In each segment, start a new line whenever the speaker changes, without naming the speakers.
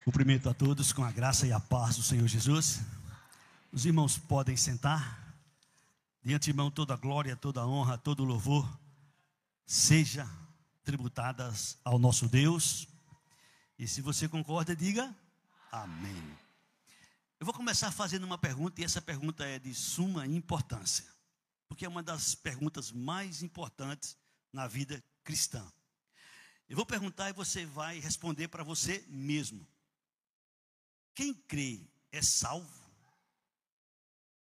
Cumprimento a todos com a graça e a paz do Senhor Jesus. Os irmãos podem sentar. De antemão, toda a glória, toda a honra, todo o louvor seja tributadas ao nosso Deus. E se você concorda, diga amém. Eu vou começar fazendo uma pergunta, e essa pergunta é de suma importância, porque é uma das perguntas mais importantes na vida cristã. Eu vou perguntar e você vai responder para você mesmo. Quem crê é salvo?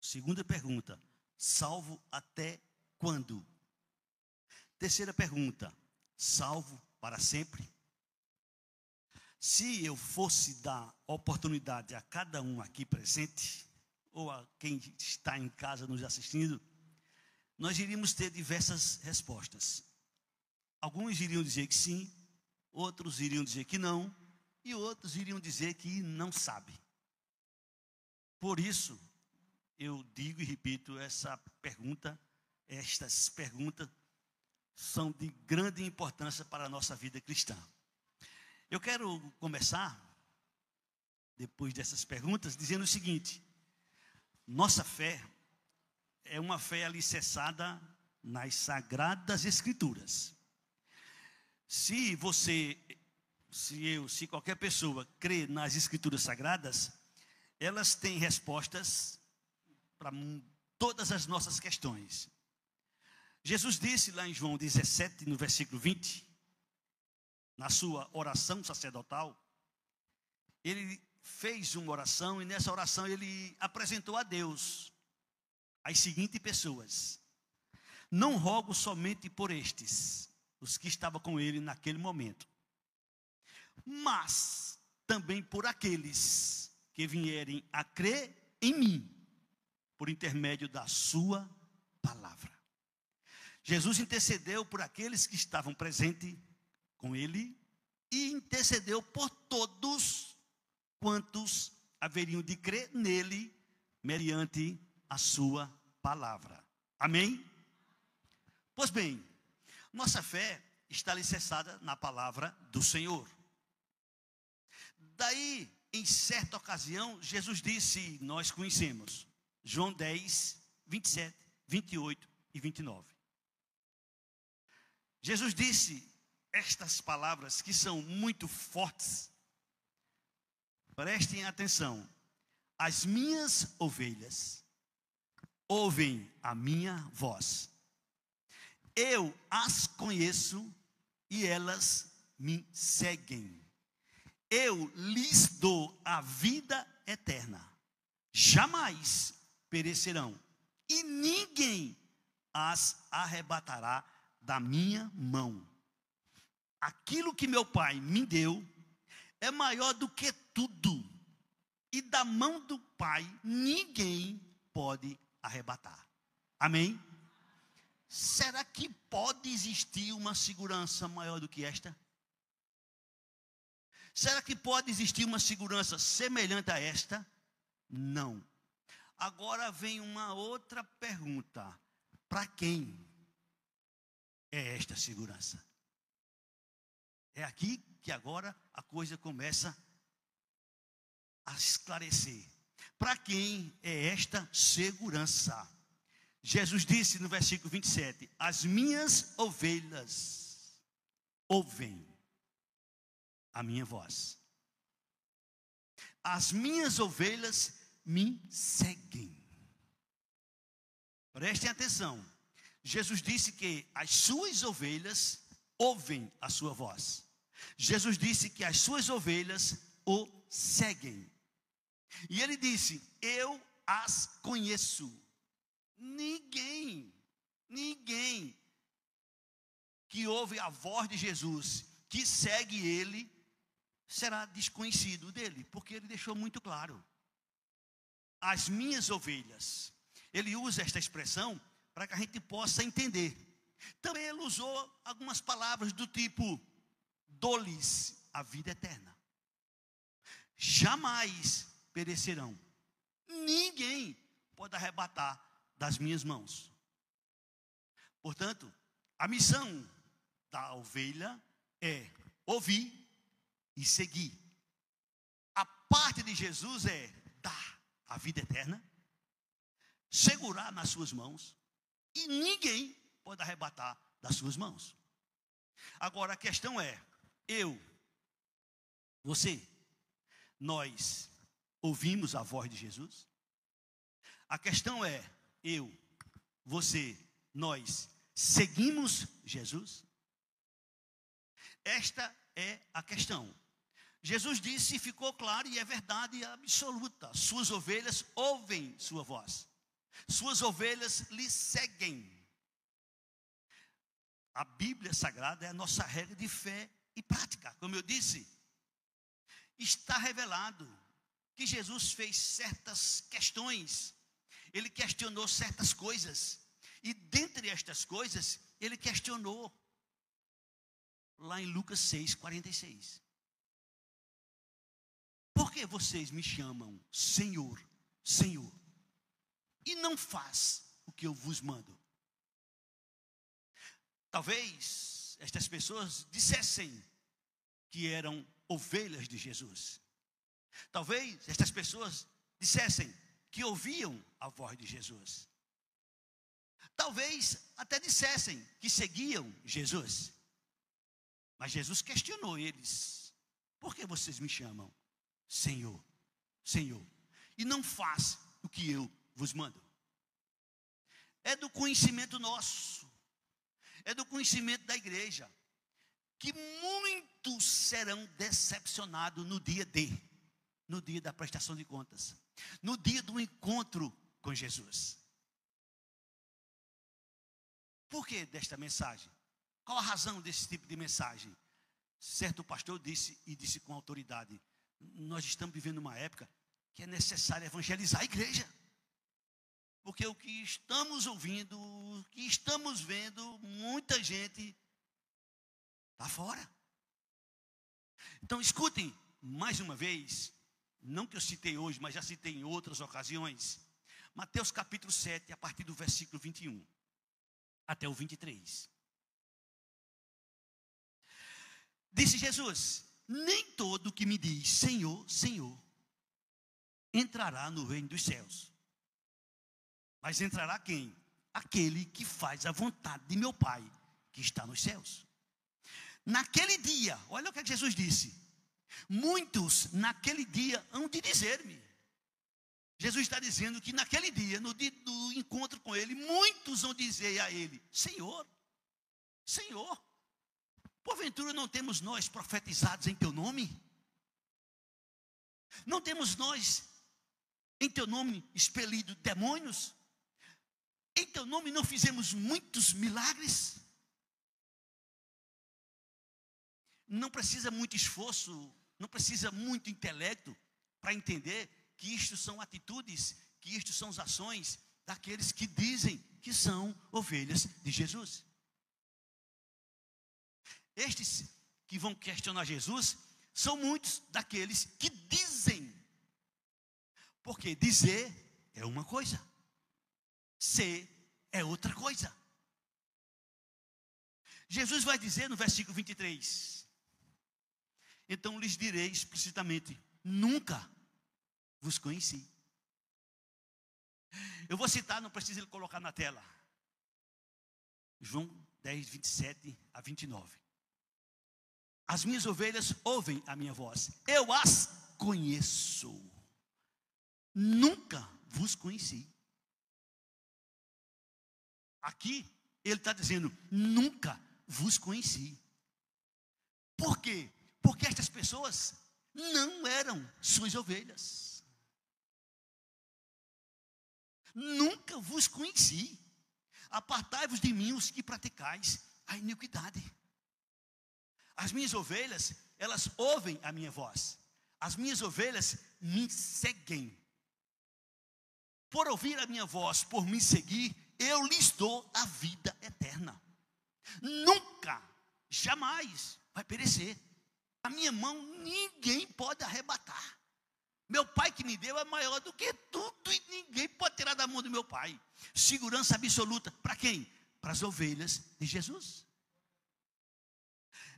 Segunda pergunta, salvo até quando? Terceira pergunta, salvo para sempre? Se eu fosse dar oportunidade a cada um aqui presente, ou a quem está em casa nos assistindo, nós iríamos ter diversas respostas. Alguns iriam dizer que sim, outros iriam dizer que não, e outros iriam dizer que não sabe. Por isso, eu digo e repito, estas perguntas são de grande importância para a nossa vida cristã. Eu quero começar, depois dessas perguntas, dizendo o seguinte: nossa fé é uma fé alicerçada nas Sagradas Escrituras. Se qualquer pessoa crê nas Escrituras Sagradas, elas têm respostas para todas as nossas questões. Jesus disse lá em João 17, no versículo 20, na sua oração sacerdotal, ele fez uma oração e nessa oração ele apresentou a Deus as seguintes pessoas: não rogo somente por estes, os que estavam com ele naquele momento, mas também por aqueles que vierem a crer em mim, por intermédio da sua palavra. Jesus intercedeu por aqueles que estavam presentes com ele e intercedeu por todos quantos haveriam de crer nele mediante a sua palavra. Amém? Pois bem, nossa fé está alicerçada na palavra do Senhor. Daí, em certa ocasião, Jesus disse, nós conhecemos, João 10, 27, 28 e 29. Jesus disse estas palavras que são muito fortes. Prestem atenção. As minhas ovelhas ouvem a minha voz. Eu as conheço e elas me seguem. Eu lhes dou a vida eterna. Jamais perecerão. E ninguém as arrebatará da minha mão. Aquilo que meu Pai me deu é maior do que tudo. E da mão do Pai ninguém pode arrebatar. Amém? Será que pode existir uma segurança maior do que esta? Será que pode existir uma segurança semelhante a esta? Não. Agora vem uma outra pergunta. Para quem é esta segurança? É aqui que agora a coisa começa a esclarecer. Para quem é esta segurança? Jesus disse no versículo 27, as minhas ovelhas ouvem a minha voz. As minhas ovelhas me seguem. Prestem atenção. Jesus disse que as suas ovelhas ouvem a sua voz. Jesus disse que as suas ovelhas o seguem. E ele disse, eu as conheço. Ninguém que ouve a voz de Jesus, que segue ele, será desconhecido dele, porque ele deixou muito claro. As minhas ovelhas. Ele usa esta expressão para que a gente possa entender. Também ele usou algumas palavras do tipo, dou-lhes a vida eterna. Jamais perecerão. Ninguém pode arrebatar das minhas mãos. Portanto, a missão da ovelha é ouvir e seguir. A parte de Jesus é dar a vida eterna, segurar nas suas mãos, e ninguém pode arrebatar das suas mãos. Agora a questão é, eu, você, nós ouvimos a voz de Jesus? A questão é, eu, você, nós seguimos Jesus? Esta é a questão. Jesus disse, ficou claro e é verdade absoluta: suas ovelhas ouvem sua voz, suas ovelhas lhe seguem. A Bíblia Sagrada é a nossa regra de fé e prática. Como eu disse, está revelado que Jesus fez certas questões, ele questionou certas coisas, e dentre estas coisas, ele questionou lá em Lucas 6:46. Por que vocês me chamam Senhor, Senhor, e não faz o que eu vos mando? Talvez estas pessoas dissessem que eram ovelhas de Jesus. Talvez estas pessoas dissessem que ouviam a voz de Jesus. Talvez até dissessem que seguiam Jesus. Mas Jesus questionou eles: por que vocês me chamam Senhor, Senhor, e não faz o que eu vos mando? É do conhecimento nosso, é do conhecimento da igreja, que muitos serão decepcionados no dia da prestação de contas, no dia do encontro com Jesus. Por que desta mensagem? Qual a razão desse tipo de mensagem? Certo pastor disse com autoridade: nós estamos vivendo uma época que é necessário evangelizar a igreja. Porque o que estamos ouvindo, o que estamos vendo, muita gente está fora. Então escutem mais uma vez, não que eu citei hoje, mas já citei em outras ocasiões, Mateus capítulo 7, a partir do versículo 21 até o 23. Disse Jesus: nem todo que me diz Senhor, Senhor, entrará no reino dos céus. Mas entrará quem? Aquele que faz a vontade de meu Pai, que está nos céus. Naquele dia, olha o que Jesus disse: muitos naquele dia hão de dizer-me. Jesus está dizendo que naquele dia, no dia do encontro com Ele, muitos vão dizer a Ele: Senhor, Senhor, porventura não temos nós profetizados em Teu nome? Não temos nós em Teu nome expelido demônios? Em Teu nome não fizemos muitos milagres? Não precisa muito esforço, não precisa muito intelecto para entender que isto são atitudes, que isto são as ações daqueles que dizem que são ovelhas de Jesus. Estes que vão questionar Jesus são muitos daqueles que dizem. Porque dizer é uma coisa, ser é outra coisa. Jesus vai dizer no versículo 23: então lhes direi explicitamente: nunca vos conheci. Eu vou citar, não precisa ele colocar na tela, João 10, 27 a 29. As minhas ovelhas ouvem a minha voz, eu as conheço, nunca vos conheci. Aqui ele está dizendo: nunca vos conheci. Por quê? Porque estas pessoas não eram suas ovelhas. Nunca vos conheci. Apartai-vos de mim os que praticais a iniquidade. As minhas ovelhas, elas ouvem a minha voz. As minhas ovelhas me seguem. Por ouvir a minha voz, por me seguir, eu lhes dou a vida eterna. Nunca, jamais vai perecer. A minha mão ninguém pode arrebatar. Meu Pai que me deu é maior do que tudo e ninguém pode tirar da mão do meu Pai. Segurança absoluta. Para quem? Para as ovelhas de Jesus.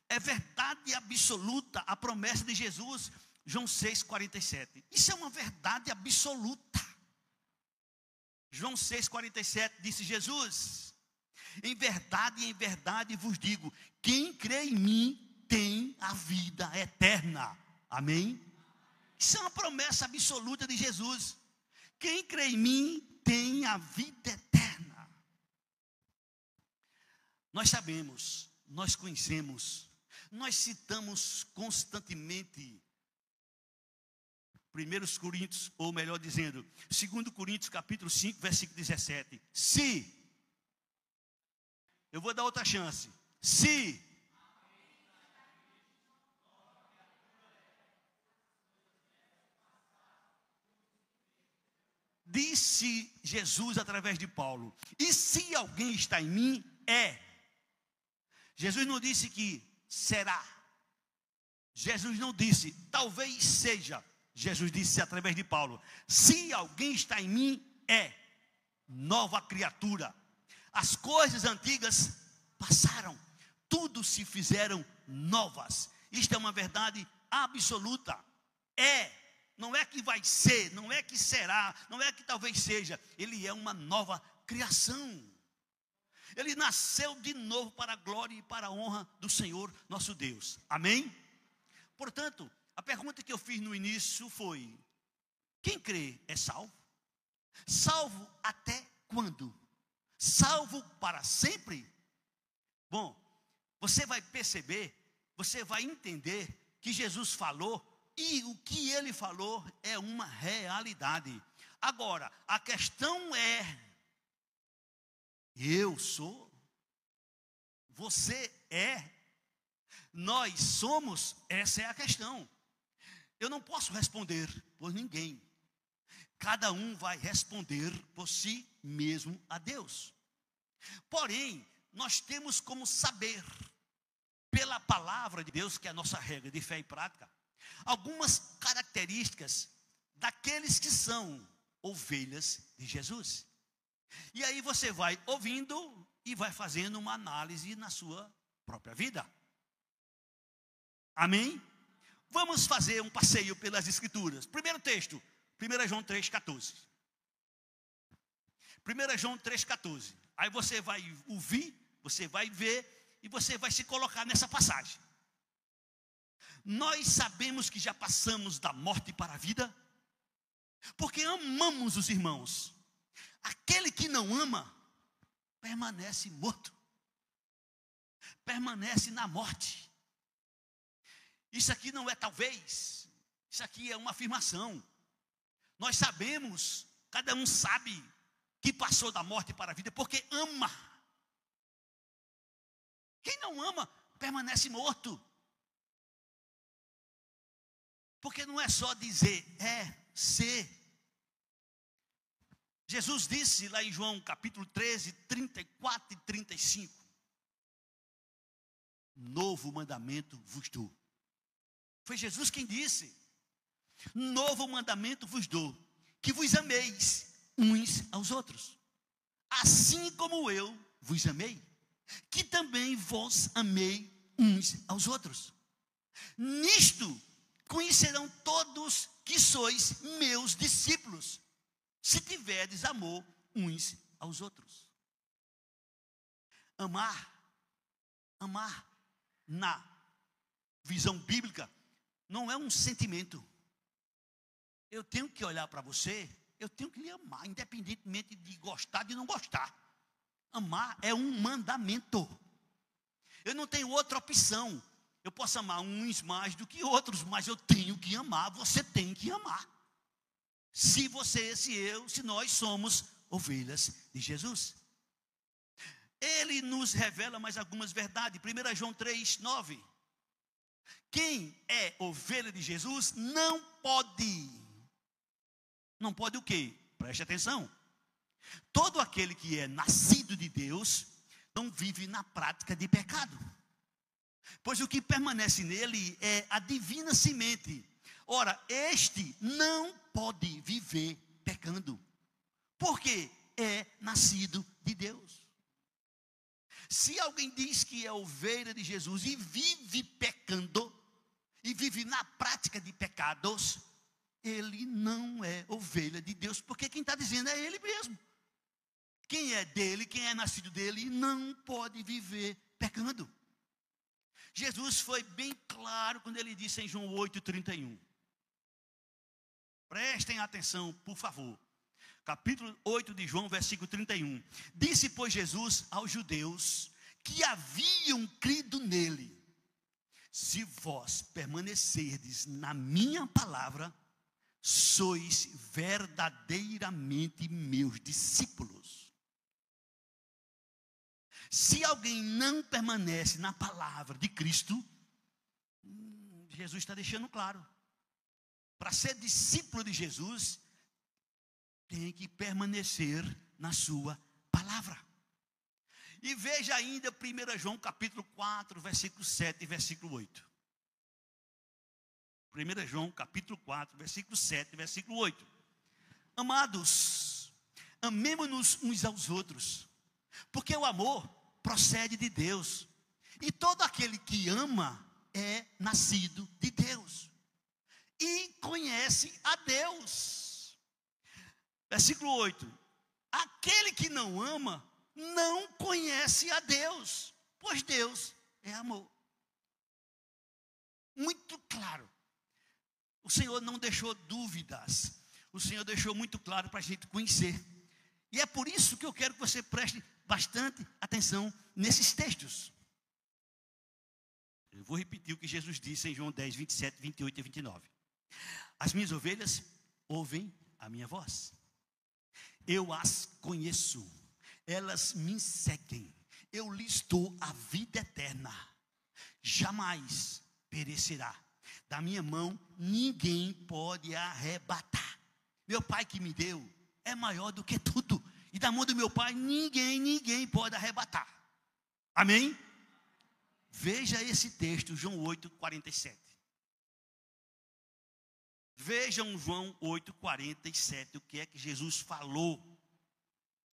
É verdade absoluta a promessa de Jesus João 6,47. Isso é uma verdade absoluta. João 6,47 disse Jesus: em verdade vos digo, quem crê em mim tem a vida eterna. Amém? Isso é uma promessa absoluta de Jesus. Quem crê em mim tem a vida eterna. Nós sabemos, nós conhecemos, nós citamos constantemente 1 Coríntios, ou melhor dizendo, 2 Coríntios capítulo 5, versículo 17. Se, eu vou dar outra chance, se disse Jesus através de Paulo, e se alguém está em mim, é. Jesus não disse que será. Jesus não disse, talvez seja. Jesus disse através de Paulo, se alguém está em mim, é nova criatura. As coisas antigas passaram, tudo se fizeram novas. Isto é uma verdade absoluta. Não é que vai ser, não é que será, não é que talvez seja. Ele é uma nova criação. Ele nasceu de novo para a glória e para a honra do Senhor nosso Deus. Amém? Portanto, a pergunta que eu fiz no início foi: quem crê é salvo? Salvo até quando? Salvo para sempre? Bom, você vai perceber, você vai entender que Jesus falou, e o que ele falou é uma realidade. Agora, a questão é: eu sou? Você é? Nós somos? Essa é a questão. Eu não posso responder por ninguém. Cada um vai responder por si mesmo a Deus. Porém, nós temos como saber, pela palavra de Deus, que é a nossa regra de fé e prática, algumas características daqueles que são ovelhas de Jesus. E aí você vai ouvindo e vai fazendo uma análise na sua própria vida. Amém? Vamos fazer um passeio pelas Escrituras. Primeiro texto, 1 João 3,14. 1 João 3,14. Aí você vai ouvir, você vai ver e você vai se colocar nessa passagem. Nós sabemos que já passamos da morte para a vida, porque amamos os irmãos. Aquele que não ama, permanece morto, permanece na morte. Isso aqui não é talvez, isso aqui é uma afirmação. Nós sabemos, cada um sabe que passou da morte para a vida porque ama. Quem não ama, permanece morto. Porque não é só dizer, é ser. Jesus disse lá em João capítulo 13, 34 e 35. Novo mandamento vos dou. Foi Jesus quem disse. Novo mandamento vos dou, que vos ameis uns aos outros. Assim como eu vos amei, que também vos amei uns aos outros. Nisto conhecerão todos que sois meus discípulos, se tiverdes amor uns aos outros. Amar na visão bíblica não é um sentimento. Eu tenho que olhar para você, eu tenho que lhe amar, independentemente de gostar, de não gostar. Amar é um mandamento. Eu não tenho outra opção. Eu posso amar uns mais do que outros, mas eu tenho que amar, você tem que amar. Se você, se eu, se nós somos ovelhas de Jesus. Ele nos revela mais algumas verdades. 1 João 3, 9. Quem é ovelha de Jesus não pode o quê? Preste atenção. Todo aquele que é nascido de Deus não vive na prática de pecado, pois o que permanece nele é a divina semente. Ora, este não pode viver pecando, porque é nascido de Deus. Se alguém diz que é ovelha de Jesus e vive pecando, e vive na prática de pecados, ele não é ovelha de Deus, porque quem está dizendo é ele mesmo. Quem é dele, quem é nascido dele, não pode viver pecando. Jesus foi bem claro quando ele disse em João 8,31. Prestem atenção, por favor. Capítulo 8 de João, versículo 31. Disse, pois, Jesus aos judeus que haviam crido nele: se vós permanecerdes na minha palavra, sois verdadeiramente meus discípulos. Se alguém não permanece na palavra de Cristo, Jesus está deixando claro, para ser discípulo de Jesus, tem que permanecer na sua palavra. E veja ainda 1 João capítulo 4, versículo 7 e versículo 8. 1 João capítulo 4, versículo 7 e versículo 8. Amados, amemo-nos uns aos outros, porque o amor procede de Deus, e todo aquele que ama é nascido de Deus, e conhece a Deus. Versículo 8. Aquele que não ama, não conhece a Deus, pois Deus é amor. Muito claro. O Senhor não deixou dúvidas. O Senhor deixou muito claro para a gente conhecer. E é por isso que eu quero que você preste bastante atenção nesses textos. Eu vou repetir o que Jesus disse em João 10, 27, 28 e 29. As minhas ovelhas ouvem a minha voz. Eu as conheço. Elas me seguem. Eu lhes dou a vida eterna. Jamais perecerá. Da minha mão ninguém pode arrebatar. Meu Pai que me deu é maior do que tudo. E da mão do meu Pai ninguém pode arrebatar. Amém? Veja esse texto, João 8, 47. Vejam João 8, 47, o que é que Jesus falou.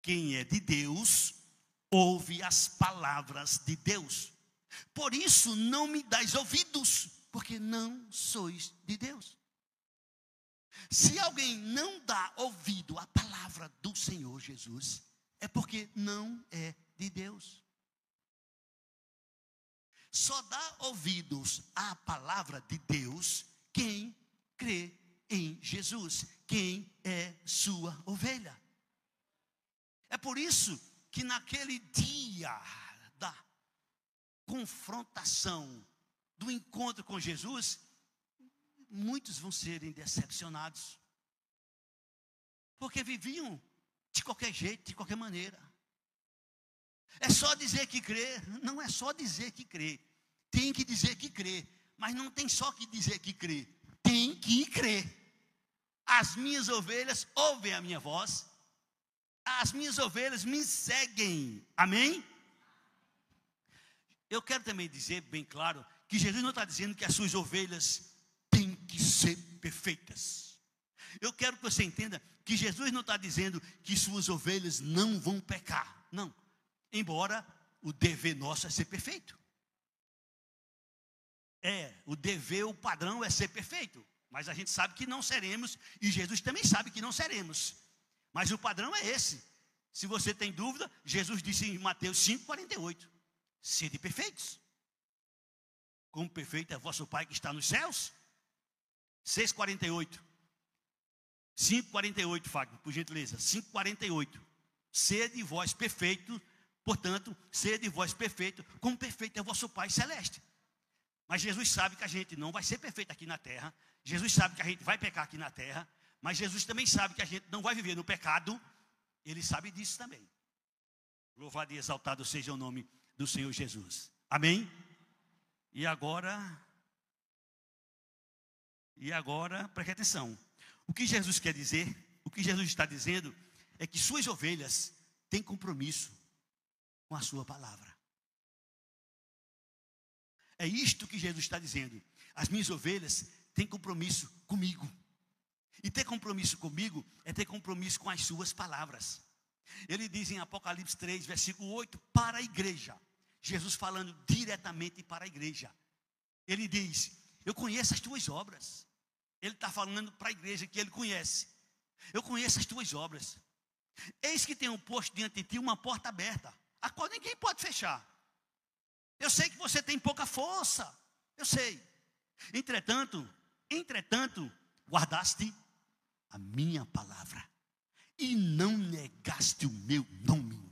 Quem é de Deus, ouve as palavras de Deus. Por isso não me dais ouvidos, porque não sois de Deus. Se alguém não dá ouvido à palavra do Senhor Jesus, é porque não é de Deus. Só dá ouvidos à palavra de Deus quem crê em Jesus, quem é sua ovelha. É por isso que naquele dia da confrontação, do encontro com Jesus, muitos vão serem decepcionados, porque viviam de qualquer jeito, de qualquer maneira. É só dizer que crê. Não é só dizer que crê, tem que dizer que crê, mas não tem só que dizer que crê, tem que crer. As minhas ovelhas ouvem a minha voz, as minhas ovelhas me seguem. Amém? Eu quero também dizer bem claro que Jesus não está dizendo que as suas ovelhas têm que ser perfeitas. Eu quero que você entenda que Jesus não está dizendo que suas ovelhas não vão pecar. Não. Embora o dever nosso é ser perfeito. O dever, o padrão é ser perfeito. Mas a gente sabe que não seremos, e Jesus também sabe que não seremos. Mas o padrão é esse. Se você tem dúvida, Jesus disse em Mateus 5,48: sede perfeitos, como perfeito é vosso Pai que está nos céus. 6,48. 5,48, Fábio, por gentileza. 5,48. Sede vós perfeito, portanto, sede vós perfeito, como perfeito é vosso Pai celeste. Mas Jesus sabe que a gente não vai ser perfeito aqui na terra. Jesus sabe que a gente vai pecar aqui na terra. Mas Jesus também sabe que a gente não vai viver no pecado. Ele sabe disso também. Louvado e exaltado seja o nome do Senhor Jesus. Amém? E agora, preste atenção. O que Jesus quer dizer, o que Jesus está dizendo, é que suas ovelhas têm compromisso com a sua palavra. É isto que Jesus está dizendo. As minhas ovelhas têm compromisso comigo. E ter compromisso comigo é ter compromisso com as suas palavras. Ele diz em Apocalipse 3, versículo 8, para a igreja. Jesus falando diretamente para a igreja. Ele diz: Eu conheço as tuas obras. Ele está falando para a igreja que ele conhece. Eu conheço as tuas obras. Eis que tenho posto diante de ti uma porta aberta, a qual ninguém pode fechar. Eu sei que você tem pouca força. Eu sei. Entretanto, guardaste a minha palavra e não negaste o meu nome.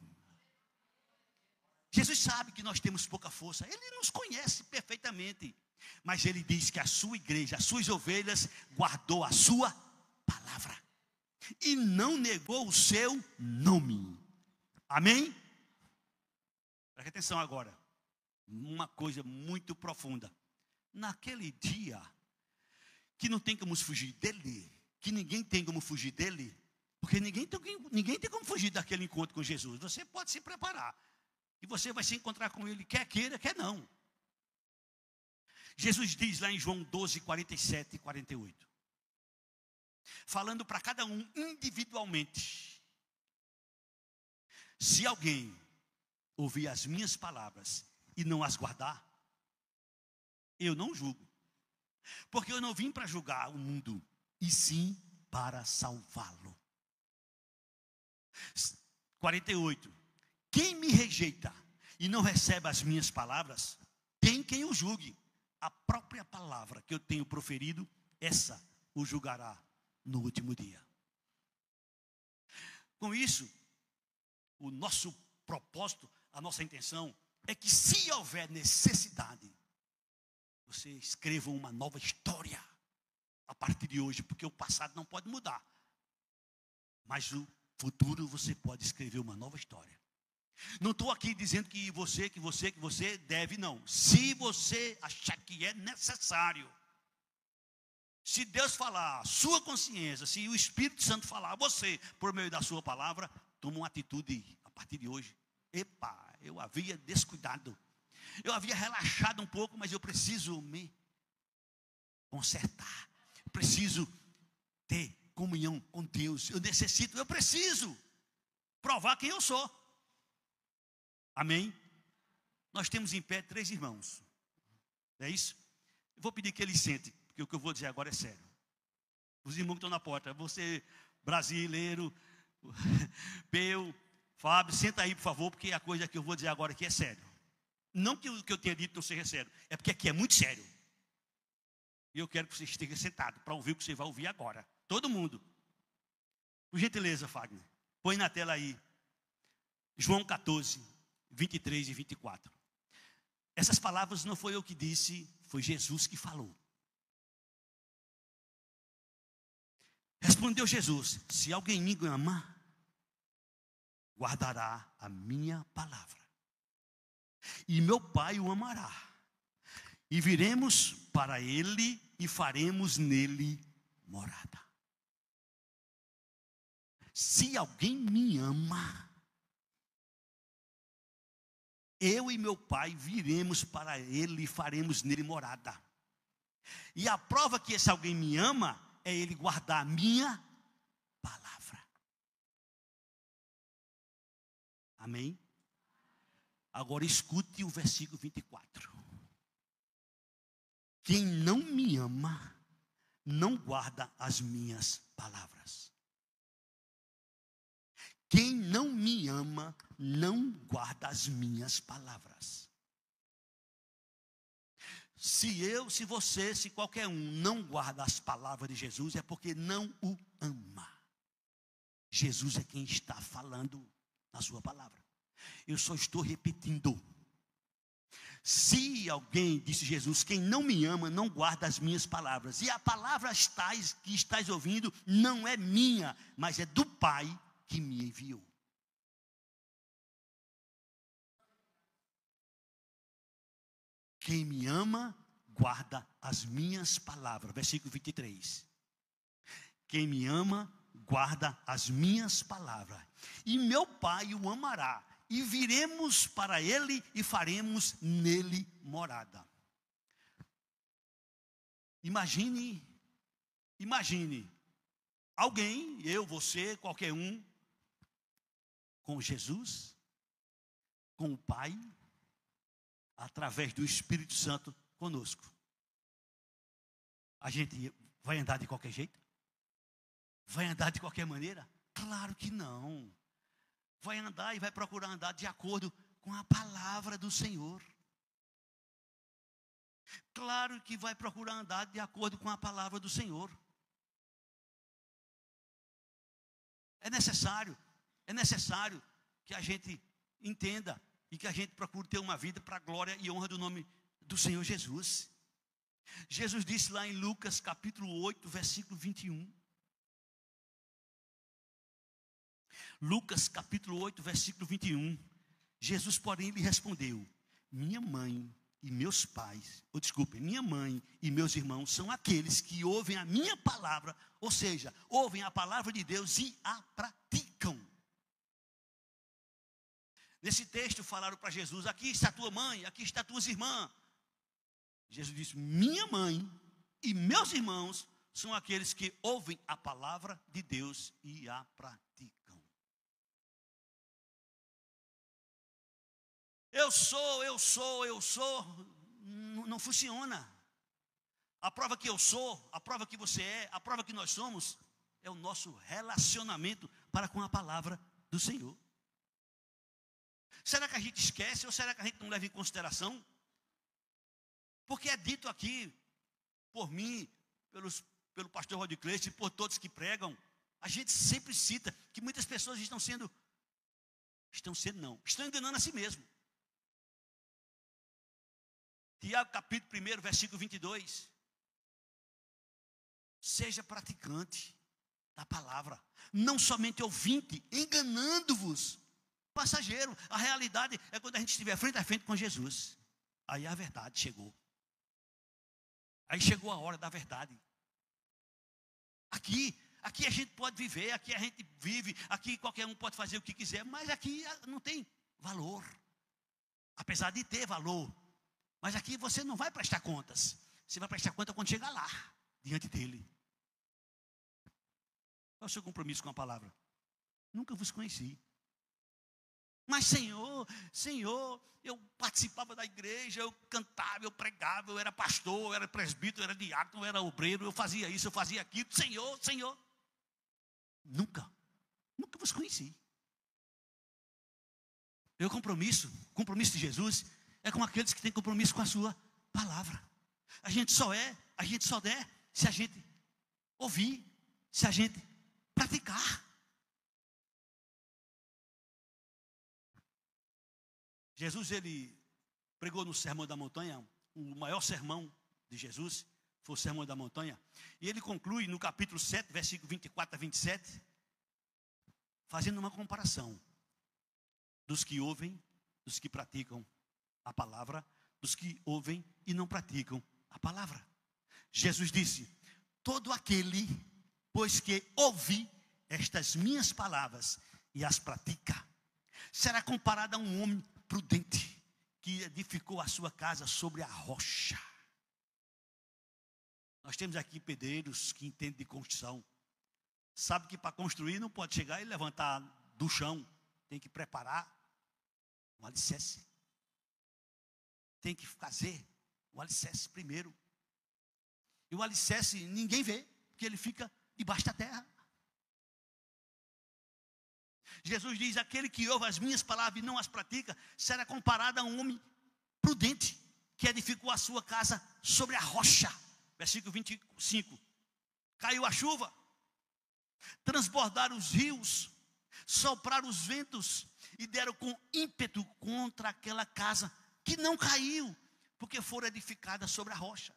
Jesus sabe que nós temos pouca força. Ele nos conhece perfeitamente. Mas ele diz que a sua igreja, as suas ovelhas, guardou a sua palavra e não negou o seu nome. Amém? Preste atenção agora. Uma coisa muito profunda. Naquele dia, que não tem como fugir dele, que ninguém tem como fugir dele, porque ninguém tem como fugir daquele encontro com Jesus. Você pode se preparar, e você vai se encontrar com ele, quer queira, quer não. Jesus diz lá em João 12, 47 e 48, falando para cada um individualmente: se alguém ouvir as minhas palavras e não as guardar, eu não julgo, porque eu não vim para julgar o mundo, e sim para salvá-lo. 48. Quem me rejeita e não recebe as minhas palavras, tem quem o julgue. A própria palavra que eu tenho proferido, essa o julgará no último dia. Com isso, o nosso propósito, a nossa intenção é que, se houver necessidade, você escreva uma nova história a partir de hoje, porque o passado não pode mudar, mas o futuro você pode escrever uma nova história. Não estou aqui dizendo que você deve, não. Se você achar que é necessário, se Deus falar, a sua consciência, se o Espírito Santo falar a você, por meio da sua palavra, toma uma atitude a partir de hoje. Epa, eu havia descuidado, eu havia relaxado um pouco, mas eu preciso me consertar, eu preciso ter comunhão com Deus, eu preciso provar quem eu sou. Amém? Nós temos em pé 3 irmãos, é isso? Eu vou pedir que eles sentem, porque o que eu vou dizer agora é sério. Os irmãos que estão na porta, você brasileiro, Peu, Fábio, senta aí por favor, porque a coisa que eu vou dizer agora aqui é sério. Não que o que eu tenha dito não seja sério, é porque aqui é muito sério. E eu quero que você esteja sentado para ouvir o que você vai ouvir agora. Todo mundo. Por gentileza, Fagner, põe na tela aí João 14, 23 e 24. Essas palavras não foi eu que disse, foi Jesus que falou. Respondeu Jesus: se alguém me ama, guardará a minha palavra, e meu Pai o amará, e viremos para ele e faremos nele morada. Se alguém me ama, eu e meu Pai viremos para ele e faremos nele morada. E a prova que esse alguém me ama é ele guardar a minha palavra. Amém? Agora escute o versículo 24. Quem não me ama, não guarda as minhas palavras. Quem não me ama, não guarda as minhas palavras. Se você, se qualquer um não guarda as palavras de Jesus, é porque não o ama. Jesus é quem está falando na sua palavra. Eu só estou repetindo. Se alguém, disse Jesus, quem não me ama, não guarda as minhas palavras. E a palavra que estás ouvindo não é minha, mas é do Pai que me enviou. Quem me ama, guarda as minhas palavras. Versículo 23. Quem me ama, guarda as minhas palavras. E meu Pai o amará. E viremos para ele e faremos nele morada. Imagine alguém, eu, você, qualquer um, com Jesus, com o Pai, através do Espírito Santo conosco. a gente vai andar de qualquer jeito? Vai andar de qualquer maneira? Claro que não. Vai andar e vai procurar andar de acordo com a palavra do Senhor. Claro que vai procurar andar de acordo com a palavra do Senhor. É necessário que a gente entenda e que a gente procure ter uma vida para a glória e honra do nome do Senhor Jesus. Jesus disse lá em Lucas capítulo 8, versículo 21. Lucas capítulo 8, versículo 21. Jesus, porém, lhe respondeu: minha mãe e meus pais, minha mãe e meus irmãos são aqueles que ouvem a minha palavra, ou seja, ouvem a palavra de Deus e a praticam. Nesse texto falaram para Jesus: aqui está tua mãe, aqui está tuas irmãs. Jesus disse: minha mãe e meus irmãos são aqueles que ouvem a palavra de Deus e a praticam. Eu sou, não funciona. A prova que eu sou, a prova que você é, a prova que nós somos, é o nosso relacionamento para com a palavra do Senhor. Será que a gente esquece ou será que a gente não leva em consideração? Porque é dito aqui, por mim, pelo pastor Rod Cleiton e por todos que pregam, a gente sempre cita que muitas pessoas estão enganando a si mesmo. Tiago capítulo 1, versículo 22. Seja praticante da palavra, não somente ouvinte, enganando-vos, passageiro. A realidade é quando a gente estiver frente a frente com Jesus. Aí a verdade chegou. Aí chegou a hora da verdade. Aqui a gente pode viver, aqui a gente vive, aqui qualquer um pode fazer o que quiser, mas aqui não tem valor. Apesar de ter valor. Mas aqui você não vai prestar contas. Você vai prestar conta quando chegar lá, diante dele. Qual é o seu compromisso com a palavra? Nunca vos conheci. Mas Senhor, eu participava da igreja, eu cantava, eu pregava, eu era pastor, eu era presbítero, eu era diácono, eu era obreiro, eu fazia isso, eu fazia aquilo. Senhor. Nunca vos conheci. Meu compromisso de Jesus, é com aqueles que têm compromisso com a sua palavra. A gente só der se a gente ouvir, se a gente praticar. Jesus, ele pregou no Sermão da Montanha, o maior sermão de Jesus foi o Sermão da Montanha, e ele conclui no capítulo 7, versículo 24 a 27, fazendo uma comparação dos que ouvem, dos que praticam a palavra, dos que ouvem e não praticam a palavra. Jesus disse: todo aquele, pois que ouve estas minhas palavras e as pratica, será comparado a um homem prudente que edificou a sua casa sobre a rocha. Nós temos aqui pedreiros que entendem de construção. Sabe que para construir não pode chegar e levantar do chão. Tem que preparar um alicerce. Tem que fazer o alicerce primeiro. E o alicerce ninguém vê, porque ele fica debaixo da terra. Jesus diz: aquele que ouve as minhas palavras e não as pratica, será comparado a um homem prudente, que edificou a sua casa sobre a rocha. Versículo 25. Caiu a chuva, transbordaram os rios, sopraram os ventos e deram com ímpeto contra aquela casa, que não caiu, porque fora edificada sobre a rocha.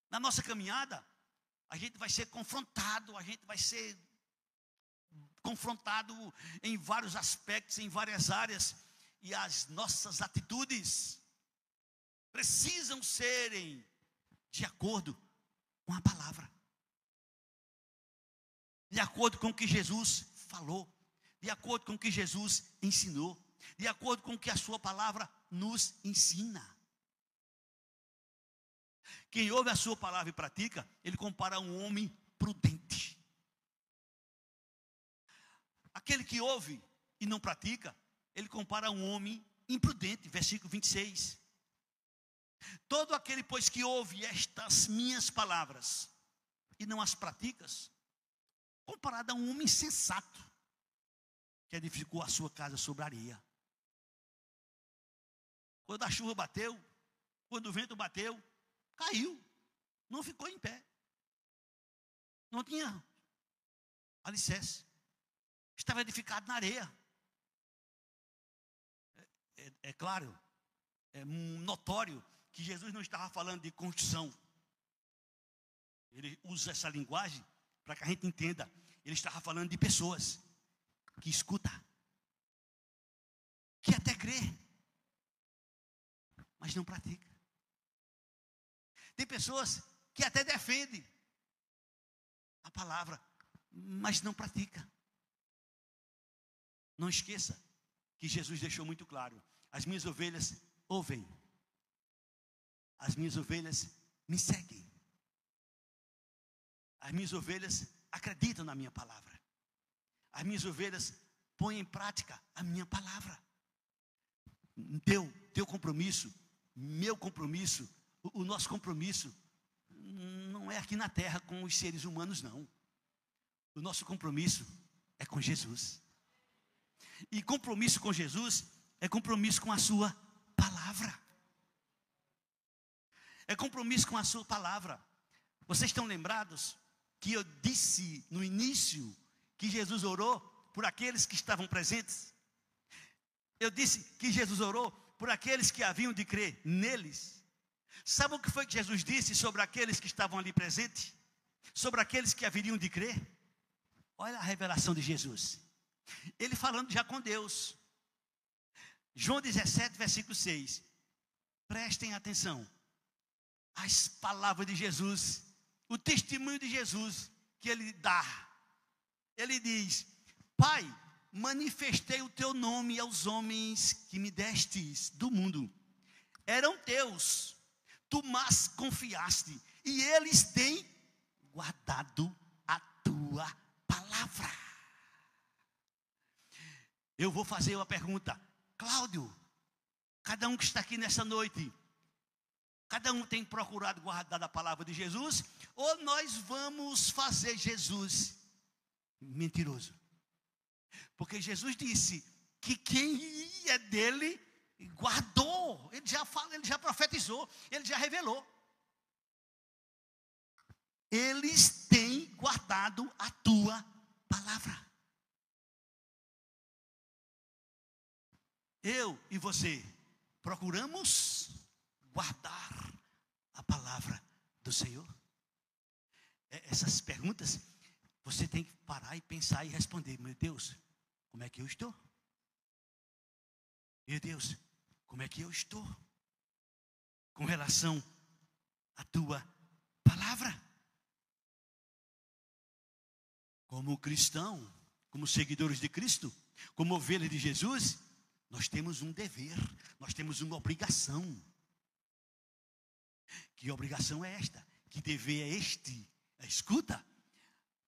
Na nossa caminhada, a gente vai ser confrontado, em vários aspectos, em várias áreas, e as nossas atitudes precisam serem de acordo com a palavra, de acordo com o que Jesus falou, de acordo com o que Jesus ensinou, de acordo com o que a sua palavra nos ensina. Quem ouve a sua palavra e pratica, ele compara a um homem prudente. Aquele que ouve e não pratica, ele compara a um homem imprudente. Versículo 26. Todo aquele, pois, que ouve estas minhas palavras e não as praticas, comparado a um homem insensato que edificou a sua casa sobre areia. Quando a chuva bateu, quando o vento bateu, caiu, não ficou em pé. Não tinha alicerce. Estava edificado na areia. É claro, é notório que Jesus não estava falando de construção. Ele usa essa linguagem para que a gente entenda. Ele estava falando de pessoas que escutam, que até crê, mas não pratica. Tem pessoas que até defendem a palavra, mas não pratica. Não esqueça que Jesus deixou muito claro: as minhas ovelhas ouvem, as minhas ovelhas me seguem, as minhas ovelhas acreditam na minha palavra, as minhas ovelhas põem em prática a minha palavra. Teu compromisso, meu compromisso, o nosso compromisso não é aqui na terra com os seres humanos, não. O nosso compromisso é com Jesus. E compromisso com Jesus é compromisso com a sua palavra. É compromisso com a sua palavra. Vocês estão lembrados que eu disse no início que Jesus orou por aqueles que estavam presentes? Eu disse que Jesus orou por aqueles que haviam de crer neles. Sabe o que foi que Jesus disse sobre aqueles que estavam ali presentes? Sobre aqueles que haveriam de crer? Olha a revelação de Jesus. Ele falando já com Deus. João 17, versículo 6. Prestem atenção. As palavras de Jesus, o testemunho de Jesus que ele dá. Ele diz: Pai, manifestei o teu nome aos homens que me destes do mundo. Eram teus, tu mas confiaste, e eles têm guardado a tua palavra. Eu vou fazer uma pergunta. Cláudio, cada um que está aqui nessa noite, cada um tem procurado guardar a palavra de Jesus? Ou nós vamos fazer Jesus mentiroso? Porque Jesus disse que quem é dele guardou. Ele já fala, ele já profetizou, ele já revelou. Eles têm guardado a tua palavra. Eu e você procuramos guardar a palavra do Senhor? Essas perguntas você tem que parar e pensar e responder. Meu Deus, como é que eu estou? Meu Deus, como é que eu estou com relação à tua palavra? Como cristão, como seguidores de Cristo, como ovelhas de Jesus, nós temos um dever, nós temos uma obrigação. Que obrigação é esta? Que dever é este? Escuta,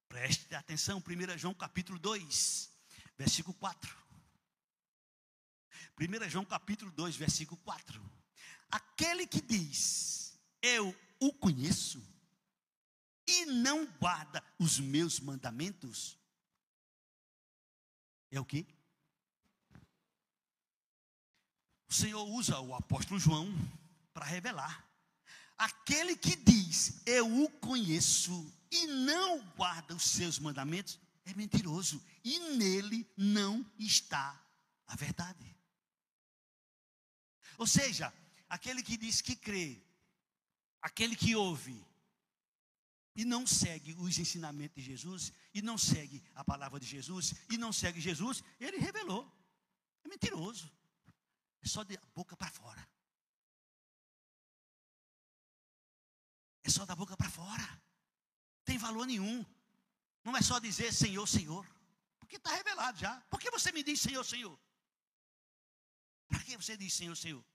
preste atenção, 1 João capítulo 2, versículo 4. 1 João capítulo 2, versículo 4. Aquele que diz, eu o conheço, e não guarda os meus mandamentos, é o quê? O Senhor usa o apóstolo João para revelar. Aquele que diz, eu o conheço, e não guarda os seus mandamentos, é mentiroso, e nele não está a verdade. Ou seja, aquele que diz que crê, aquele que ouve, e não segue os ensinamentos de Jesus, e não segue a palavra de Jesus, e não segue Jesus, ele revelou. É mentiroso. É só da boca para fora. É só da boca para fora. Tem valor nenhum. Não é só dizer Senhor, Senhor. Porque está revelado já. Por que você me diz Senhor, Senhor? Para que você diz Senhor, Senhor?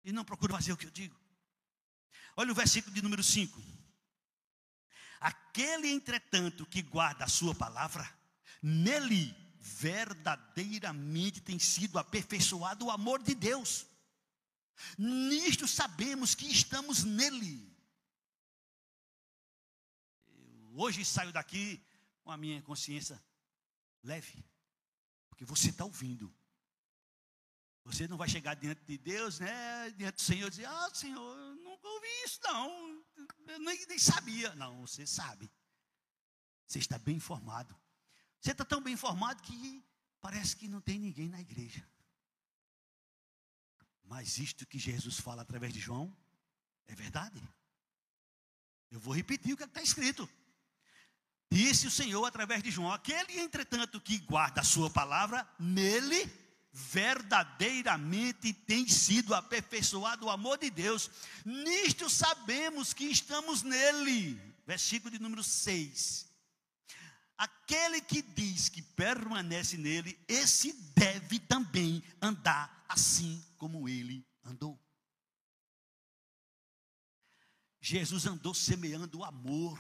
E não procura fazer o que eu digo. Olha o versículo de número 5. Aquele, entretanto, que guarda a sua palavra, nele verdadeiramente tem sido aperfeiçoado o amor de Deus. Nisto sabemos que estamos nele. Hoje saio daqui com a minha consciência leve, porque você está ouvindo. Você não vai chegar diante de Deus, né, diante do Senhor, e dizer: ah, Senhor, eu nunca ouvi isso não, eu nem sabia. Não, você sabe. Você está bem informado. Você está tão bem informado que parece que não tem ninguém na igreja. Mas isto que Jesus fala através de João é verdade. Eu vou repetir o que está escrito. Disse o Senhor através de João: aquele, entretanto, que guarda a sua palavra, nele verdadeiramente tem sido aperfeiçoado o amor de Deus. Nisto sabemos que estamos nele. Versículo de número 6. Aquele que diz que permanece nele, esse deve também andar assim como ele andou. Jesus andou semeando o amor.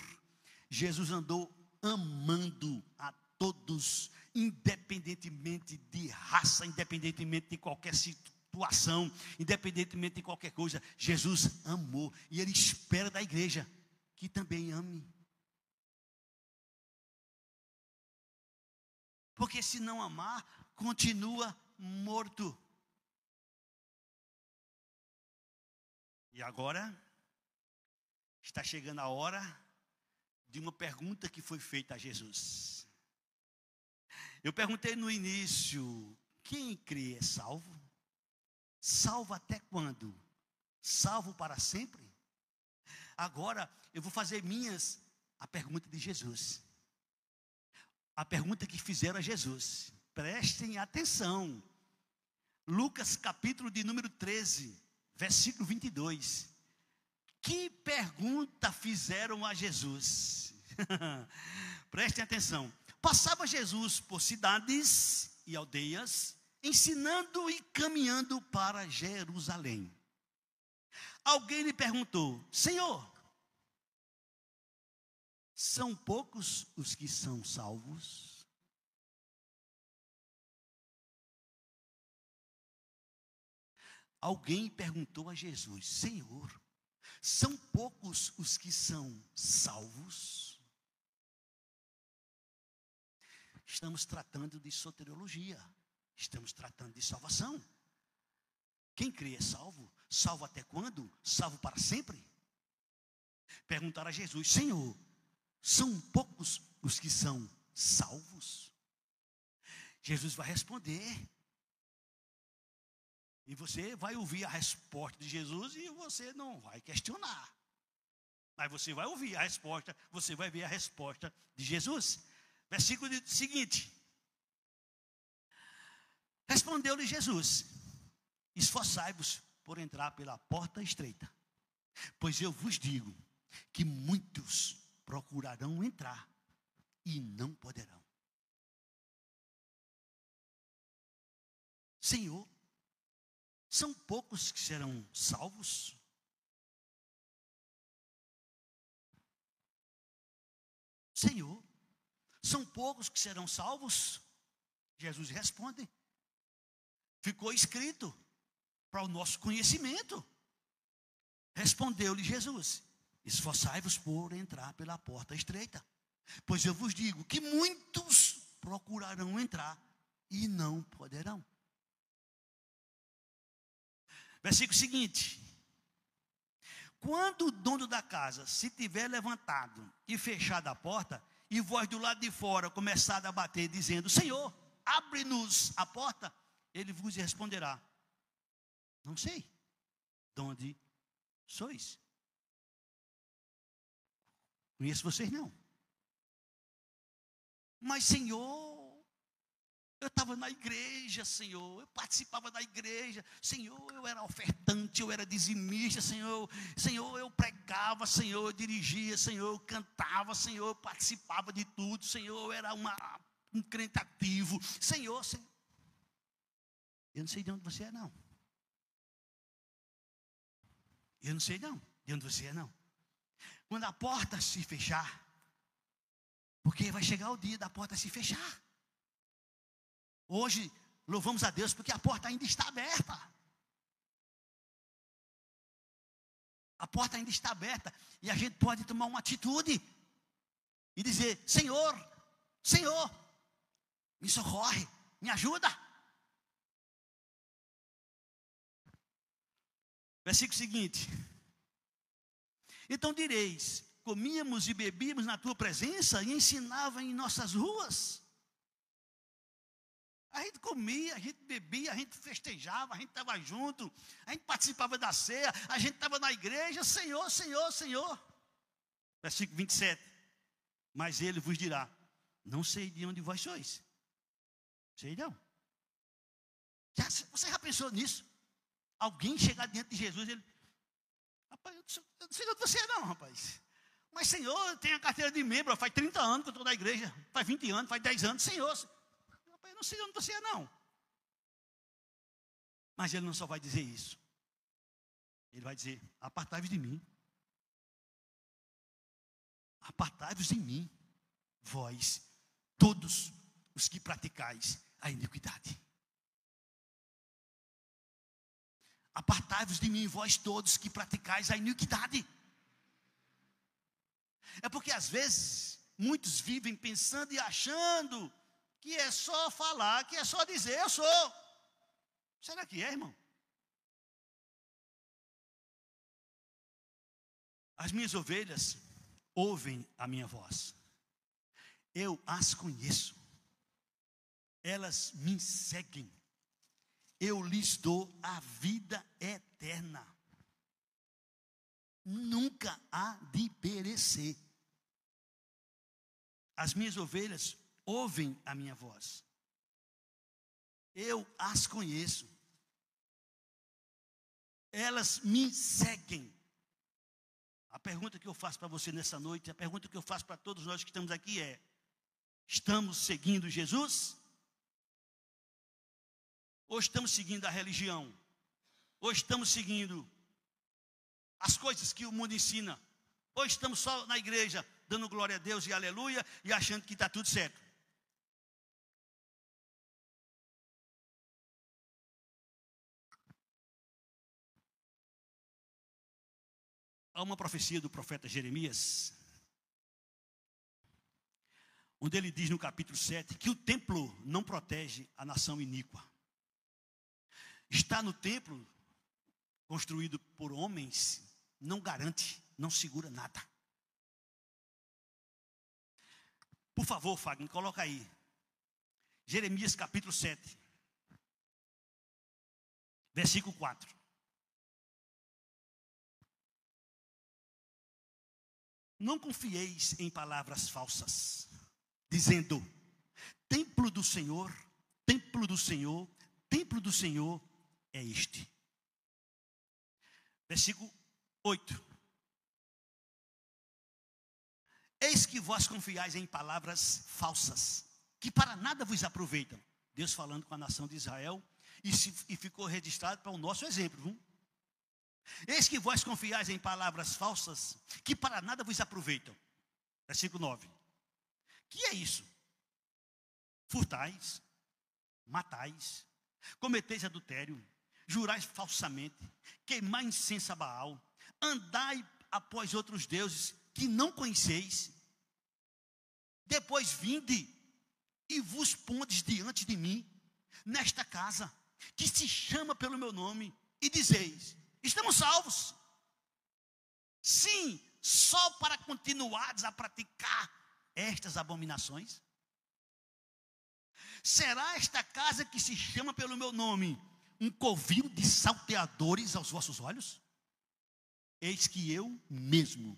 Jesus andou amando a todos, independentemente de raça, independentemente de qualquer situação, independentemente de qualquer coisa. Jesus amou, e Ele espera da igreja que também ame. Porque se não amar, continua morto. E agora está chegando a hora de uma pergunta que foi feita a Jesus. Eu perguntei no início: quem crê é salvo? Salvo até quando? Salvo para sempre? Agora eu vou fazer a pergunta de Jesus. A pergunta que fizeram a Jesus. Prestem atenção. Lucas capítulo de número 13, versículo 22. Que pergunta fizeram a Jesus? Prestem atenção. Passava Jesus por cidades e aldeias, ensinando e caminhando para Jerusalém. Alguém lhe perguntou: Senhor, são poucos os que são salvos? Alguém perguntou a Jesus: Senhor, são poucos os que são salvos? Estamos tratando de soteriologia. Estamos tratando de salvação. Quem crê é salvo? Salvo até quando? Salvo para sempre? Perguntaram a Jesus: Senhor, são poucos os que são salvos? Jesus vai responder. E você vai ouvir a resposta de Jesus e você não vai questionar. Mas você vai ouvir a resposta, você vai ver a resposta de Jesus. Versículo seguinte. Respondeu-lhe Jesus: esforçai-vos por entrar pela porta estreita, pois eu vos digo que muitos procurarão entrar e não poderão. Senhor, são poucos que serão salvos? Senhor, são poucos que serão salvos? Jesus responde. Ficou escrito para o nosso conhecimento. Respondeu-lhe Jesus: esforçai-vos por entrar pela porta estreita, pois eu vos digo que muitos procurarão entrar e não poderão. Versículo seguinte. Quando o dono da casa se tiver levantado e fechado a porta, e vós do lado de fora começar a bater, dizendo: Senhor, abre-nos a porta, ele vos responderá: não sei de onde sois. Conheço vocês não. Mas, Senhor, eu estava na igreja, Senhor, eu participava da igreja, Senhor, eu era ofertante, eu era dizimista, Senhor, eu pregava, Senhor, eu dirigia, Senhor, eu cantava, Senhor, eu participava de tudo, Senhor, eu era um crente ativo, Senhor, eu não sei de onde você é não. Eu não sei não, de onde você é não. Quando a porta se fechar, porque vai chegar o dia da porta se fechar. Hoje, louvamos a Deus porque a porta ainda está aberta. A porta ainda está aberta e a gente pode tomar uma atitude e dizer: Senhor, Senhor, me socorre, me ajuda. Versículo seguinte: então direis: comíamos e bebíamos na tua presença e ensinava em nossas ruas. A gente comia, a gente bebia, a gente festejava, a gente estava junto, a gente participava da ceia, a gente estava na igreja. Senhor, Senhor, Senhor. Versículo 27. Mas ele vos dirá: não sei de onde vós sois. Sei não. Você já pensou nisso? Alguém chegar diante de Jesus e ele: rapaz, eu não sei de onde você é não, rapaz. Mas Senhor, eu tenho a carteira de membro, faz 30 anos que eu estou na igreja, faz 20 anos, faz 10 anos. Senhor, eu não sei de onde você é não. Mas ele não só vai dizer isso. Ele vai dizer: apartai-vos de mim. Apartai-vos de mim, vós, todos os que praticais a iniquidade. Apartai-vos de mim, vós todos que praticais a iniquidade. É porque às vezes muitos vivem pensando e achando que é só falar, que é só dizer: eu sou. Será que é, irmão? As minhas ovelhas ouvem a minha voz. Eu as conheço. Elas me seguem. Eu lhes dou a vida eterna. Nunca há de perecer. As minhas ovelhas ouvem a minha voz. Eu as conheço. Elas me seguem. A pergunta que eu faço para você nessa noite, a pergunta que eu faço para todos nós que estamos aqui é: estamos seguindo Jesus? Ou estamos seguindo a religião? Ou estamos seguindo as coisas que o mundo ensina? Ou estamos só na igreja, dando glória a Deus e aleluia, e achando que está tudo certo? Há uma profecia do profeta Jeremias, onde ele diz no capítulo 7, que o templo não protege a nação iníqua. Estar no templo, construído por homens, não garante, não segura nada. Por favor, Fagner, coloca aí. Jeremias capítulo 7, versículo 4. Não confieis em palavras falsas, dizendo: templo do Senhor, templo do Senhor, templo do Senhor é este. Versículo 8. Eis que vós confiais em palavras falsas, que para nada vos aproveitam. Deus falando com a nação de Israel, e ficou registrado para o nosso exemplo, viu? Eis que vós confiais em palavras falsas, que para nada vos aproveitam. Versículo 9. Que é isso? Furtais, matais, cometeis adultério, jurais falsamente, queimai incenso a Baal, andai após outros deuses que não conheceis. Depois vinde e vos pondes diante de mim, nesta casa, que se chama pelo meu nome, e dizeis: estamos salvos. Sim, só para continuares a praticar estas abominações? Será esta casa que se chama pelo meu nome um covil de salteadores aos vossos olhos? Eis que eu mesmo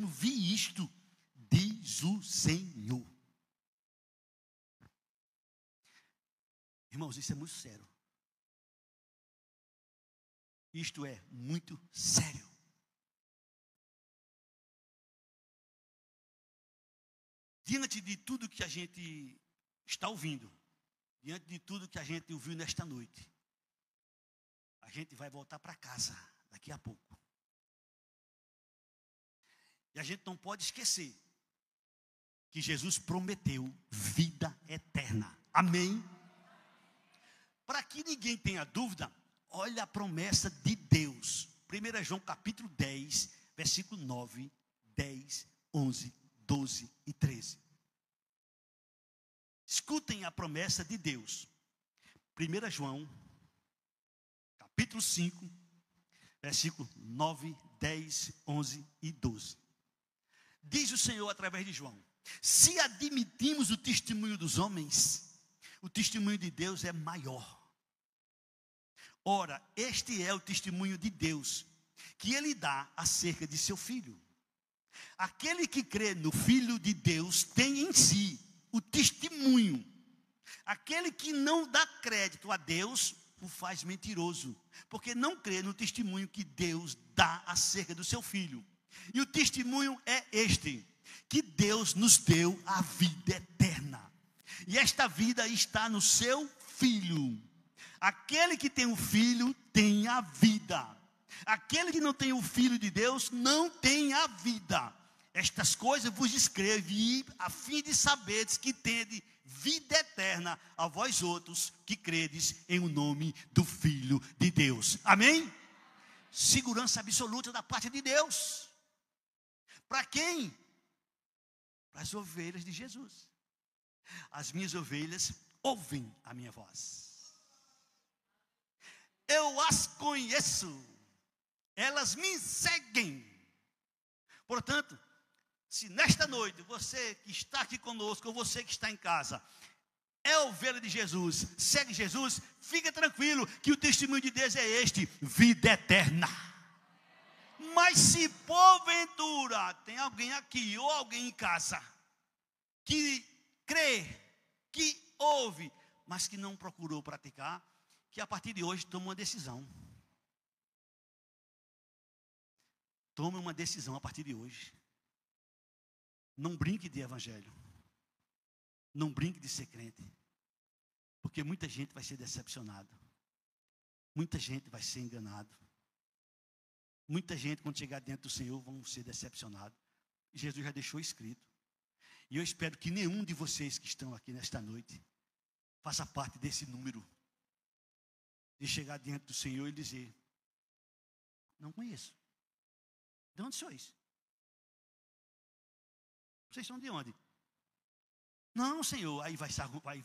vi isto, diz o Senhor. Irmãos, isso é muito sério. Isto é muito sério. Diante de tudo que a gente está ouvindo, diante de tudo que a gente ouviu nesta noite, a gente vai voltar para casa daqui a pouco. E a gente não pode esquecer que Jesus prometeu vida eterna. Amém? Para que ninguém tenha dúvida, Olha a promessa de Deus. 1 João capítulo 10, versículo 9, 10, 11, 12 e 13. Escutem a promessa de Deus. 1 João, capítulo 5, versículo 9, 10, 11 e 12. Diz o Senhor através de João: se admitimos o testemunho dos homens, o testemunho de Deus é maior. Ora, este é o testemunho de Deus, que Ele dá acerca de seu Filho. Aquele que crê no Filho de Deus tem em si o testemunho. Aquele que não dá crédito a Deus o faz mentiroso, porque não crê no testemunho que Deus dá acerca do seu Filho. E o testemunho é este: que Deus nos deu a vida eterna, e esta vida está no seu Filho. Aquele que tem o Filho tem a vida. Aquele que não tem o Filho de Deus não tem a vida. Estas coisas vos escrevi a fim de saberes que tendes vida eterna a vós outros que credes em o nome do Filho de Deus. Amém? Segurança absoluta da parte de Deus. Para quem? Para as ovelhas de Jesus. As minhas ovelhas ouvem a minha voz. Eu as conheço. Elas me seguem. Portanto, se nesta noite você que está aqui conosco, ou você que está em casa, é ovelha de Jesus, segue Jesus, fica tranquilo que o testemunho de Deus é este: vida eterna. Mas se porventura tem alguém aqui ou alguém em casa que crê, que ouve, mas que não procurou praticar, que a partir de hoje tome uma decisão. Tome uma decisão a partir de hoje. Não brinque de evangelho. Não brinque de ser crente. Porque muita gente vai ser decepcionado. Muita gente vai ser enganado. Muita gente, quando chegar diante do Senhor, vão ser decepcionados. Jesus já deixou escrito. E eu espero que nenhum de vocês que estão aqui nesta noite faça parte desse número. De chegar diante do Senhor e dizer: não conheço. De onde sois? Vocês são de onde? Não, Senhor, aí vai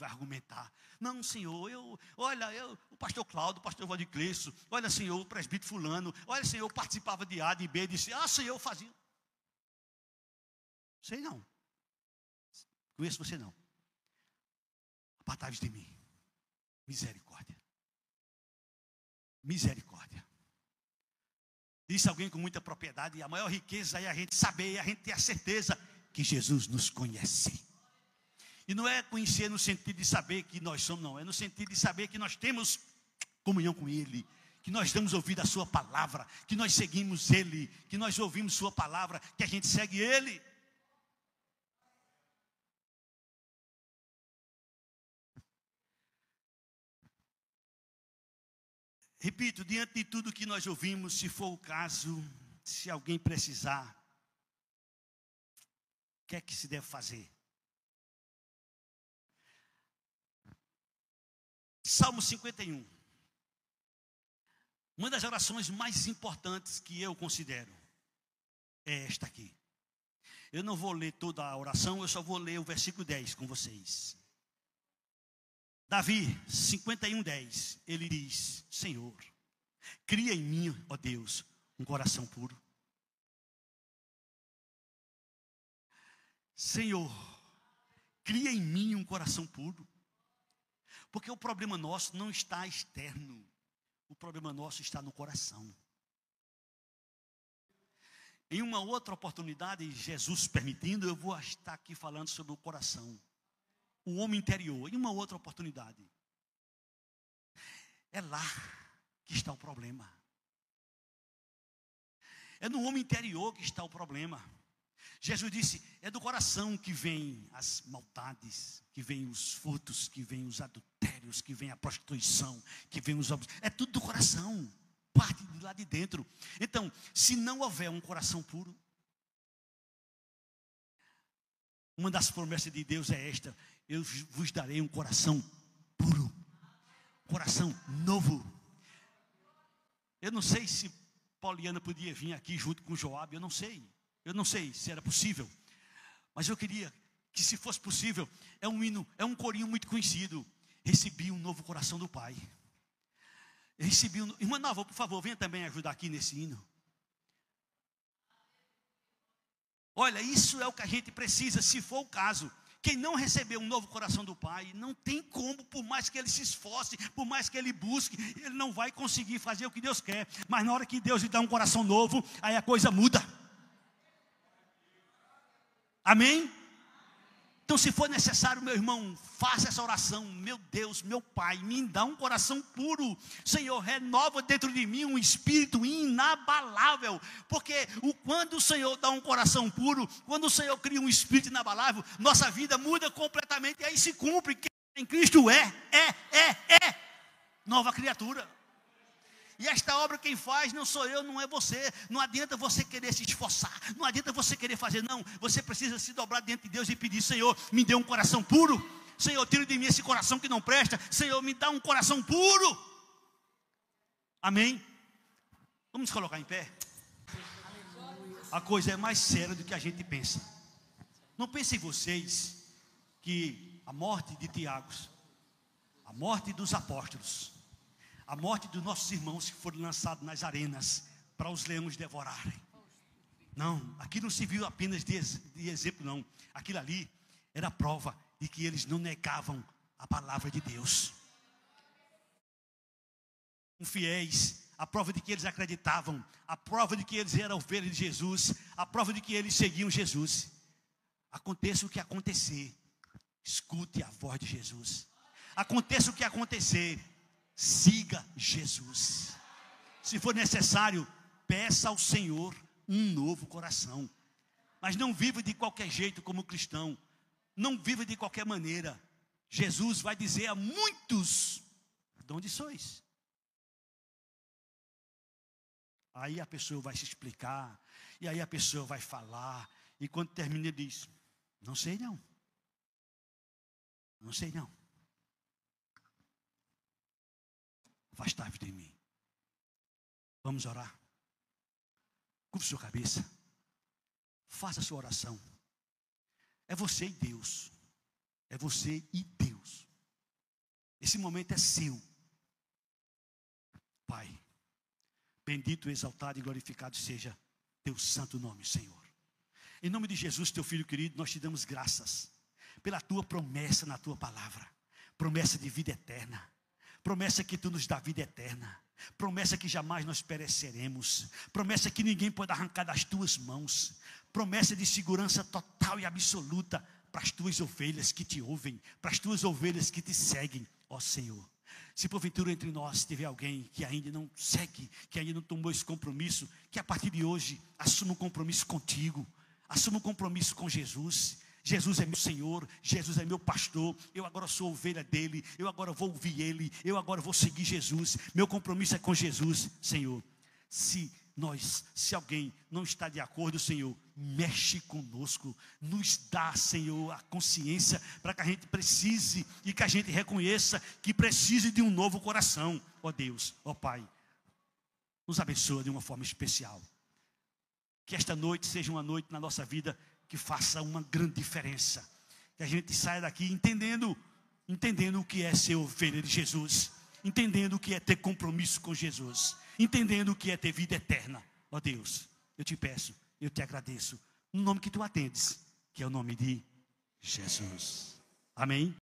argumentar. Não, Senhor, o pastor Cláudio, o pastor Valdir Clesso, olha, Senhor, o presbítero fulano, olha, Senhor, eu participava de A, de B, disse, Senhor, eu fazia. Sei não. Conheço você não. Apartai-vos de mim. Misericórdia. Misericórdia. Disse alguém com muita propriedade: e a maior riqueza é a gente saber, a gente ter a certeza que Jesus nos conhece. E não é conhecer no sentido de saber que nós somos, não. É no sentido de saber que nós temos comunhão com Ele, que nós damos ouvido a Sua palavra, que nós seguimos Ele, que nós ouvimos Sua palavra, que a gente segue Ele. Repito, diante de tudo que nós ouvimos, se for o caso, se alguém precisar, o que é que se deve fazer? Salmo 51. Uma das orações mais importantes que eu considero é esta aqui. Eu não vou ler toda a oração, eu só vou ler o versículo 10 com vocês. Davi, 51:10, ele diz: Senhor, cria em mim, ó Deus, um coração puro. Senhor, cria em mim um coração puro. Porque o problema nosso não está externo, o problema nosso está no coração. Em uma outra oportunidade, Jesus permitindo, eu vou estar aqui falando sobre o coração. O homem interior, em uma outra oportunidade. É lá que está o problema. É no homem interior que está o problema. Jesus disse: é do coração que vêm as maldades, que vêm os furtos, que vêm os adultérios, que vem a prostituição, que vem os obras. É tudo do coração, parte de lá de dentro. Então, se não houver um coração puro, uma das promessas de Deus é esta: eu vos darei um coração puro, coração novo. Eu não sei se Pauliana podia vir aqui junto com Joabe, eu não sei se era possível, mas eu queria que, se fosse possível, é um hino, é um corinho muito conhecido. Recebi um novo coração do Pai. Irmã Nova, por favor, venha também ajudar aqui nesse hino. Olha, isso é o que a gente precisa, se for o caso. Quem não recebeu um novo coração do Pai, não tem como, por mais que ele se esforce, por mais que ele busque, ele não vai conseguir fazer o que Deus quer. Mas na hora que Deus lhe dá um coração novo, aí a coisa muda. Amém? Então, se for necessário, meu irmão, faça essa oração. Meu Deus, meu Pai, me dá um coração puro. Senhor, renova dentro de mim um espírito inabalável. Porque quando o Senhor dá um coração puro, quando o Senhor cria um espírito inabalável, nossa vida muda completamente. E aí se cumpre que em Cristo é nova criatura. E esta obra quem faz não sou eu, não é você. Não adianta você querer se esforçar, não adianta você querer fazer, não. Você precisa se dobrar diante de Deus e pedir: Senhor, me dê um coração puro. Senhor, tira de mim esse coração que não presta. Senhor, me dá um coração puro. Amém? Vamos colocar em pé. A coisa é mais séria do que a gente pensa. Não pensem vocês que a morte de Tiago, a morte dos apóstolos, a morte dos nossos irmãos que foram lançados nas arenas para os leões devorarem. Não, aqui não se viu apenas de exemplo, não. Aquilo ali era a prova de que eles não negavam a palavra de Deus. Fiéis, a prova de que eles acreditavam, a prova de que eles eram ovelhas de Jesus, a prova de que eles seguiam Jesus. Aconteça o que acontecer, escute a voz de Jesus. Aconteça o que acontecer, siga Jesus. Se for necessário, peça ao Senhor um novo coração. Mas não viva de qualquer jeito como cristão. Não viva de qualquer maneira. Jesus vai dizer a muitos: de onde sois? Aí a pessoa vai se explicar. E aí a pessoa vai falar. E quando termina, ele diz: não sei não. Não sei não. Afastai-vos de mim. Vamos orar. Curva sua cabeça. Faça a sua oração. É você e Deus. É você e Deus. Esse momento é seu. Pai, bendito, exaltado e glorificado seja teu santo nome, Senhor. Em nome de Jesus, teu filho querido, nós te damos graças pela tua promessa na tua palavra. Promessa de vida eterna. Promessa que tu nos dá vida eterna. Promessa que jamais nós pereceremos. Promessa que ninguém pode arrancar das tuas mãos. Promessa de segurança total e absoluta para as tuas ovelhas que te ouvem, para as tuas ovelhas que te seguem, ó Senhor. Se porventura entre nós tiver alguém que ainda não segue, que ainda não tomou esse compromisso, que a partir de hoje assuma um compromisso contigo, assuma um compromisso com Jesus. Jesus é meu Senhor, Jesus é meu pastor, eu agora sou ovelha dele, eu agora vou ouvir ele, eu agora vou seguir Jesus, meu compromisso é com Jesus, Senhor. Se alguém não está de acordo, Senhor, mexe conosco, nos dá, Senhor, a consciência para que a gente precise e que a gente reconheça que precise de um novo coração, ó Deus, ó Pai, nos abençoa de uma forma especial. Que esta noite seja uma noite na nossa vida que faça uma grande diferença. Que a gente saia daqui entendendo o que é ser ovelha de Jesus. Entendendo o que é ter compromisso com Jesus. Entendendo o que é ter vida eterna. Ó Deus, eu te peço, eu te agradeço. No nome que tu atendes, que é o nome de Jesus. Amém?